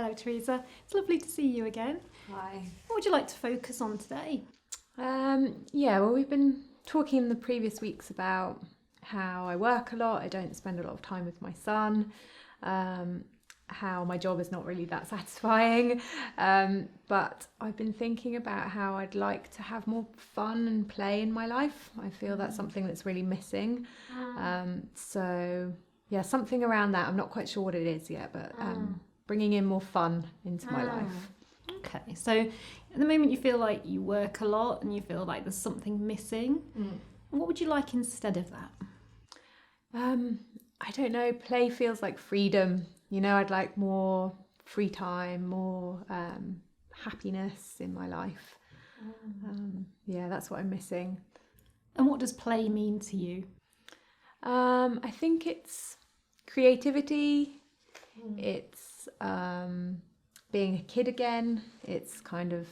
Hello, Teresa. It's lovely to see you again. Hi. What would you like to focus on today? Well, we've been talking in the previous weeks about how I work a lot, I don't spend a lot of time with my son, how my job is not really that satisfying, but I've been thinking about how I'd like to have more fun and play in my life. I feel that's something that's really missing. Something around that. I'm not quite sure what it is yet, but bringing in more fun into my life. Okay, so at the moment you feel like you work a lot and you feel like there's something missing. What would you like instead of that? I don't know, play feels like freedom. You know, I'd like more free time, more happiness in my life. That's what I'm missing. And what does play mean to you? I think it's creativity, it's being a kid again. It's kind of,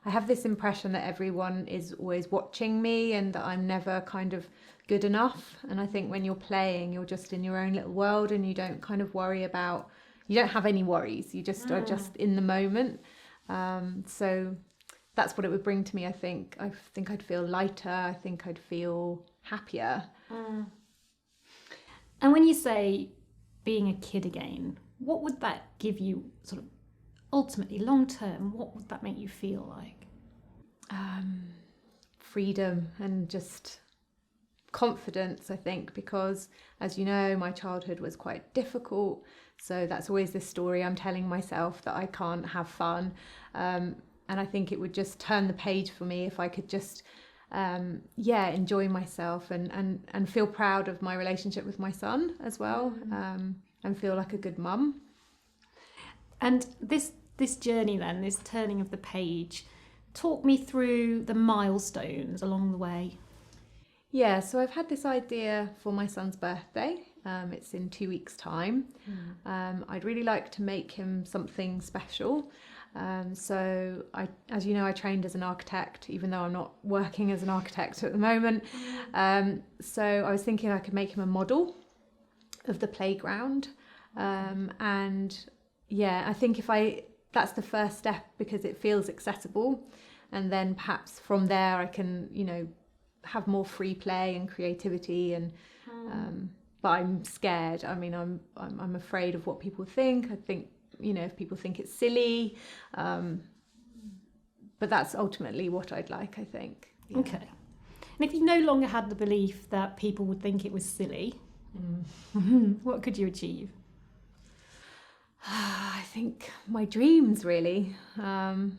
I have this impression that everyone is always watching me and that I'm never kind of good enough. And I think when you're playing, you're just in your own little world and you don't kind of worry about, you don't have any worries. You just are just in the moment. So that's what it would bring to me, I think. I think I'd feel lighter. I think I'd feel happier. And when you say being a kid again, what would that give you sort of ultimately long term? What would that make you feel like? Freedom and just confidence, I think, because as you know, my childhood was quite difficult. So that's always this story I'm telling myself that I can't have fun. And I think it would just turn the page for me if I could just enjoy myself and feel proud of my relationship with my son as well, and feel like a good mum. And this journey then, this turning of the page, talk me through the milestones along the way. Yeah, so I've had this idea for my son's birthday. It's in 2 weeks' time. I'd really like to make him something special. So as you know, I trained as an architect, even though I'm not working as an architect at the moment. So I was thinking I could make him a model of the playground. I think that's the first step because it feels accessible. And then perhaps from there I can, have more free play and creativity but I'm scared. I mean, I'm afraid of what people think. I think, if people think it's silly, but that's ultimately what I'd like, I think. Yeah. Okay. And if you no longer had the belief that people would think it was silly, what could you achieve? I think my dreams, really. That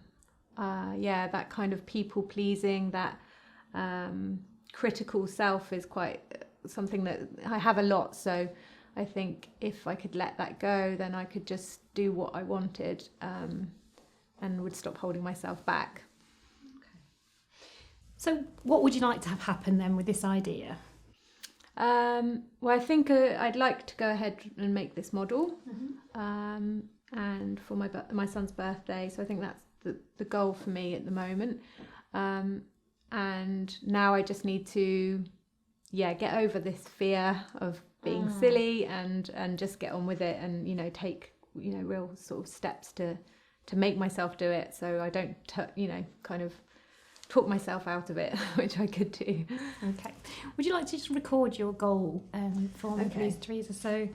kind of people pleasing, that critical self is quite something that I have a lot. So I think if I could let that go, then I could just do what I wanted and would stop holding myself back. Okay. So what would you like to have happen then with this idea? I think I'd like to go ahead and make this model and for my son's birthday. So I think that's the goal for me at the moment. And now I just need to get over this fear of being silly and just get on with it and take real sort of steps to make myself do it, so I don't kind of talk myself out of it, which I could do. Okay. Would you like to just record your goal for me, please, Teresa? So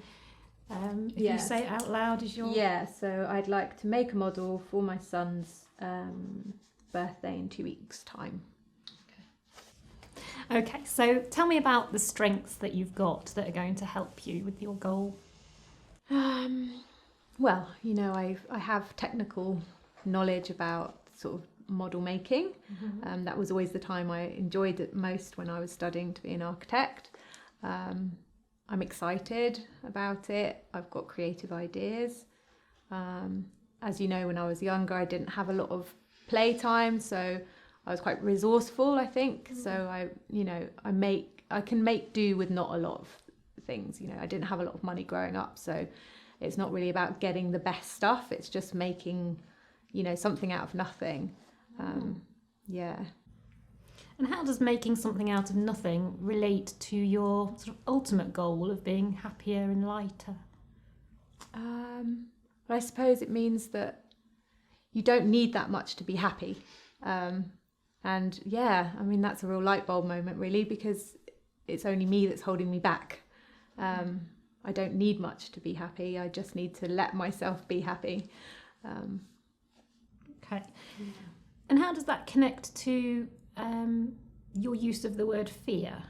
if you say it out loud as your... Yeah, so I'd like to make a model for my son's birthday in 2 weeks' time. Okay, so tell me about the strengths that you've got that are going to help you with your goal. I have technical knowledge about sort of model making. That was always the time I enjoyed it most when I was studying to be an architect. I'm excited about it. I've got creative ideas. As you know, when I was younger, I didn't have a lot of playtime, so I was quite resourceful, I think. So I can make do with not a lot of things. I didn't have a lot of money growing up, so it's not really about getting the best stuff. It's just making, something out of nothing. And how does making something out of nothing relate to your sort of ultimate goal of being happier and lighter? But I suppose it means that you don't need that much to be happy. And yeah, I mean, that's a real light bulb moment, really, because it's only me that's holding me back. I don't need much to be happy. I just need to let myself be happy. Okay. And how does that connect to your use of the word fear?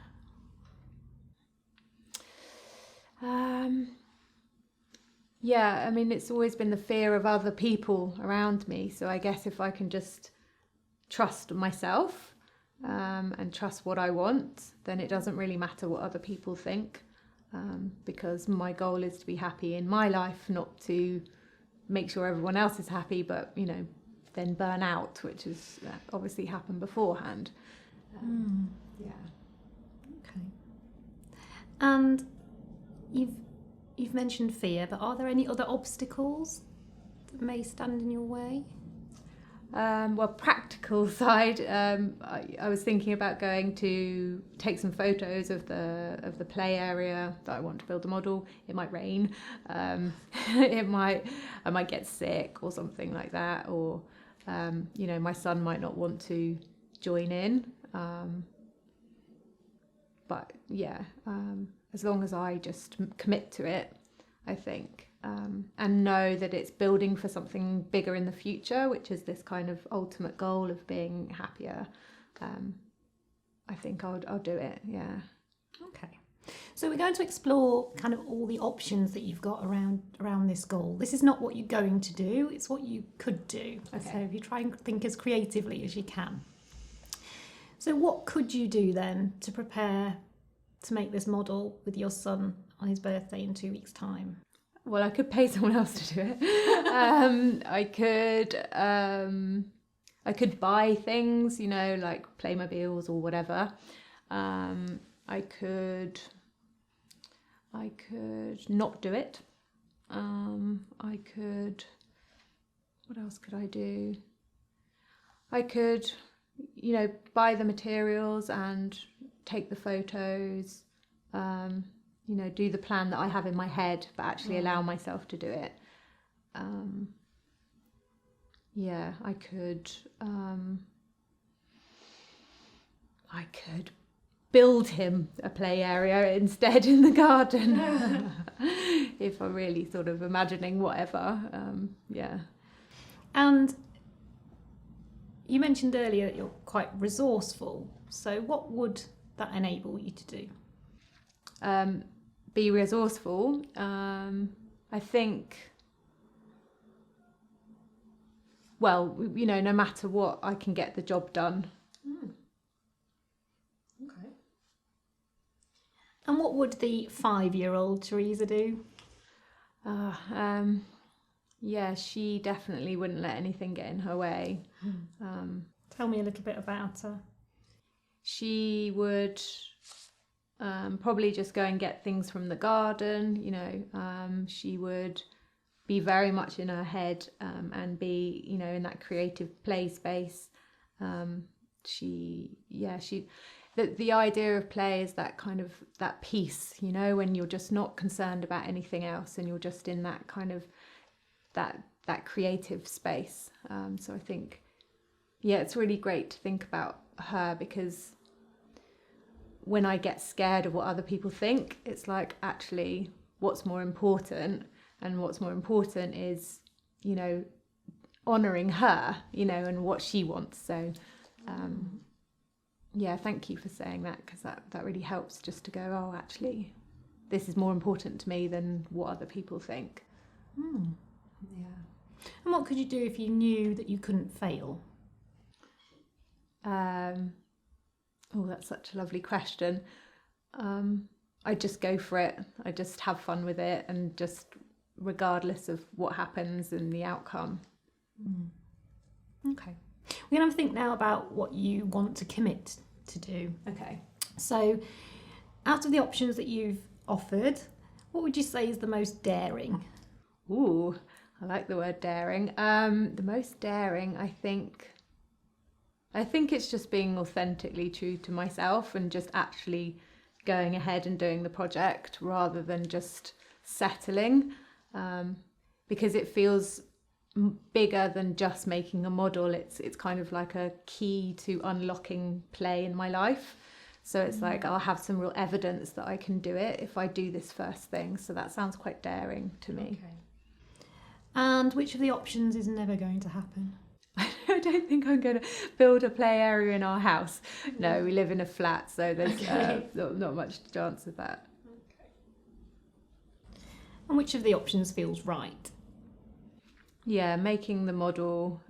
Yeah, I mean, it's always been the fear of other people around me. So I guess if I can just trust myself and trust what I want, then it doesn't really matter what other people think, because my goal is to be happy in my life, not to make sure everyone else is happy, but, you know, then burn out, which has obviously happened beforehand. Yeah. Okay. And you've mentioned fear, but are there any other obstacles that may stand in your way? Well, practical side, I was thinking about going to take some photos of the play area that I want to build a model. It might rain, I might get sick or something like that, or you know, my son might not want to join in. But yeah, as long as I just commit to it, I think. And know that it's building for something bigger in the future, which is this kind of ultimate goal of being happier. I think I'll do it. Yeah. Okay. So we're going to explore kind of all the options that you've got around this goal. This is not what you're going to do; it's what you could do. Okay. So if you try and think as creatively as you can. So what could you do then to prepare to make this model with your son on his birthday in 2 weeks' time? Well, I could pay someone else to do it. I could buy things, you know, like Playmobiles or whatever. I could not do it. What else could I do? I could, you know, buy the materials and take the photos. You know, do the plan that I have in my head, but actually allow myself to do it. Yeah, I could build him a play area instead in the garden. If I'm really sort of imagining whatever. Yeah. And you mentioned earlier that you're quite resourceful. So what would that enable you to do? Be resourceful. I think, well, you know, no matter what, I can get the job done. Okay. And what would the 5-year-old Teresa do? Yeah, she definitely wouldn't let anything get in her way. Tell me a little bit about her. She would probably just go and get things from the garden, you know. She would be very much in her head and be, you know, in that creative play space. The idea of play is that kind of that peace, you know, when you're just not concerned about anything else and you're just in that kind of that creative space. So I think, yeah, it's really great to think about her, because when I get scared of what other people think, it's like, actually, what's more important? And what's more important is, you know, honouring her, you know, and what she wants. So, yeah, thank you for saying that, because that really helps, just to go, oh, actually, this is more important to me than what other people think. Yeah. And what could you do if you knew that you couldn't fail? Oh, that's such a lovely question. I just go for it. I just have fun with it, and just regardless of what happens and the outcome. Okay. We're going to think now about what you want to commit to do. Okay. So, out of the options that you've offered, what would you say is the most daring? Ooh, I like the word daring. The most daring, I think it's just being authentically true to myself and just actually going ahead and doing the project rather than just settling. because it feels bigger than just making a model. It's kind of like a key to unlocking play in my life. So it's like I'll have some real evidence that I can do it if I do this first thing. So that sounds quite daring to me. Okay. And which of the options is never going to happen? I don't think I'm going to build a play area in our house. No, we live in a flat, so there's not much chance of that. And which of the options feels right? Yeah, making the model,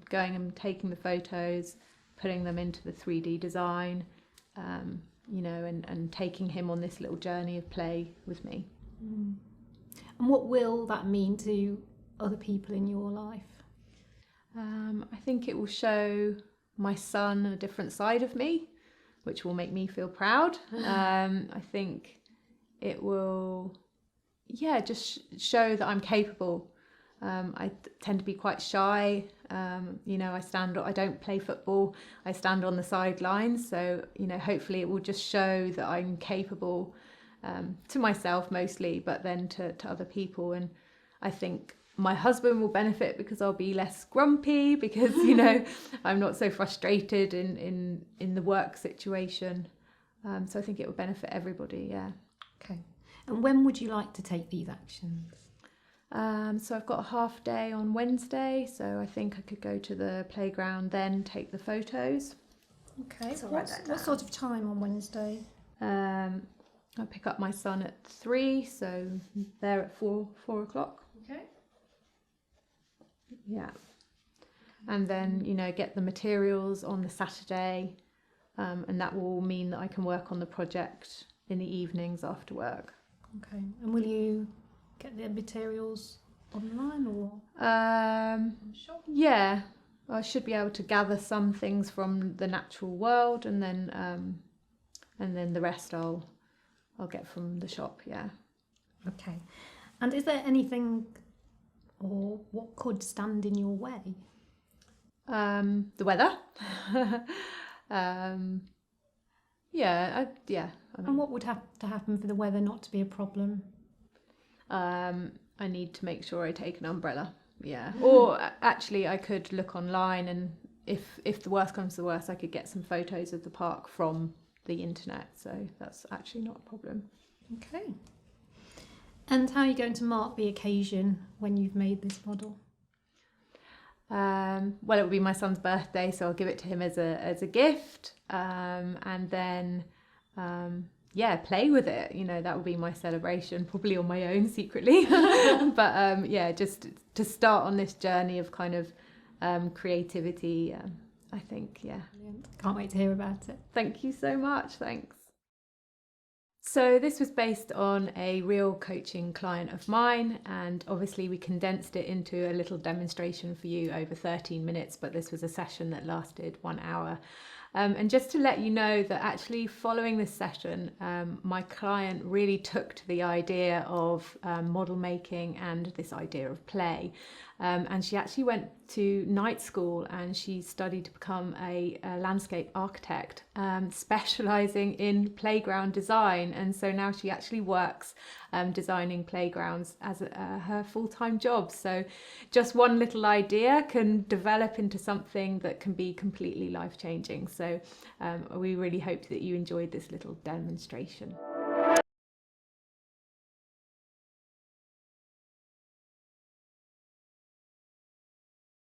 going and taking the photos, putting them into the 3D design, and taking him on this little journey of play with me. And what will that mean to other people in your life? I think it will show my son a different side of me, which will make me feel proud. I think it will, just show that I'm capable. I tend to be quite shy. I don't play football. I stand on the sidelines. So, hopefully it will just show that I'm capable, to myself mostly, but then to other people. And I think my husband will benefit because I'll be less grumpy, because, I'm not so frustrated in the work situation. So I think it will benefit everybody, yeah. Okay. And when would you like to take these actions? So I've got a half day on Wednesday, so I think I could go to the playground, then take the photos. Okay. So what sort of time on Wednesday? I pick up my son at 3, so there at 4 o'clock. Okay. Yeah. And then, get the materials on the Saturday, and that will mean that I can work on the project in the evenings after work. Okay. And will you get the materials online or? Sure. Yeah, I should be able to gather some things from the natural world, and then the rest I'll get from the shop. Yeah. Okay. And is there anything, or what could stand in your way? The weather. And what would have to happen for the weather not to be a problem? I need to make sure I take an umbrella. Yeah. Or actually, I could look online, and if the worst comes to the worst, I could get some photos of the park from the internet. So that's actually not a problem. Okay. And how are you going to mark the occasion when you've made this model? Well, it will be my son's birthday, so I'll give it to him as a gift, and then play with it. That will be my celebration, probably on my own secretly. But just to start on this journey of kind of creativity. I think, yeah. Brilliant. Can't wait to hear about it. Thank you so much. Thanks. So this was based on a real coaching client of mine, and obviously we condensed it into a little demonstration for you over 13 minutes, but this was a session that lasted 1 hour. And just to let you know that actually following this session, my client really took to the idea of model making and this idea of play. And she actually went to night school, and she studied to become a landscape architect, specialising in playground design. And so now she actually works designing playgrounds as her full-time job. So just one little idea can develop into something that can be completely life-changing. So we really hope that you enjoyed this little demonstration.